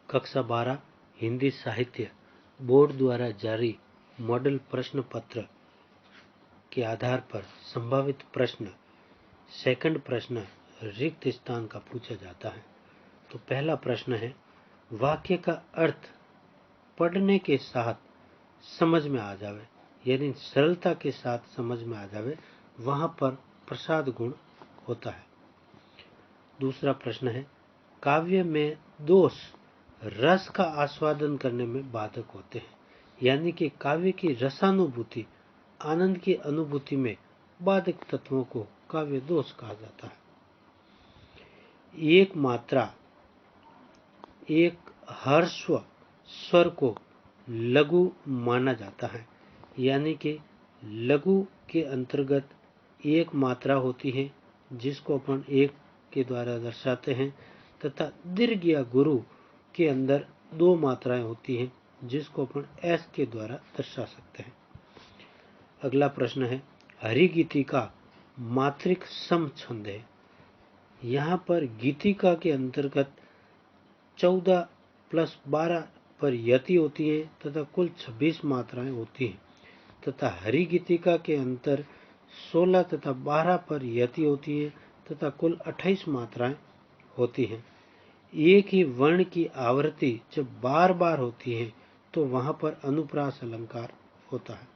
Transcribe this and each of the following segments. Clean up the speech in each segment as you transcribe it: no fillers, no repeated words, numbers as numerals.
कक्षा 12 हिंदी साहित्य बोर्ड द्वारा जारी मॉडल प्रश्न पत्र के आधार पर संभावित प्रश्न सेकंड प्रश्न रिक्त स्थान का पूछा जाता है। तो पहला प्रश्न है, वाक्य का अर्थ पढ़ने के साथ समझ में आ जावे, यानी सरलता के साथ समझ में आ जावे, वहां पर प्रसाद गुण होता है। दूसरा प्रश्न है, काव्य में दोष रस का आस्वादन करने में बाधक होते हैं, यानी कि काव्य की रसानुभूति आनंद की अनुभूति में बाधक तत्वों को काव्य दोष कहा जाता है। एक मात्रा एक हर्स्व स्वर को लघु माना जाता है, यानी कि लघु के अंतर्गत एक मात्रा होती है जिसको अपन एक के द्वारा दर्शाते हैं, तथा दीर्घ या गुरु के अंदर दो मात्राएं होती हैं जिसको अपन एस के द्वारा दर्शा सकते हैं। अगला प्रश्न है, हरिगीतिका मात्रिक सम छंद है। यहाँ पर गीतिका के अंतर्गत 14 + 12 पर यति होती है तथा कुल 26 मात्राएं होती हैं, तथा हरिगीतिका के अंतर 16 तथा 12 पर यति होती है तथा कुल 28 मात्राएं होती हैं। एक ही वर्ण की आवृत्ति जब बार बार होती है तो वहां पर अनुप्रास अलंकार होता है।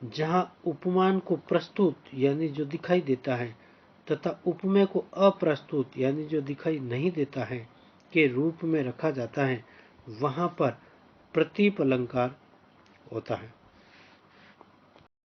जहां उपमान को प्रस्तुत यानी जो दिखाई देता है तथा उपमेय को अप्रस्तुत यानी जो दिखाई नहीं देता है के रूप में रखा जाता है, वहां पर प्रतीप अलंकार होता है।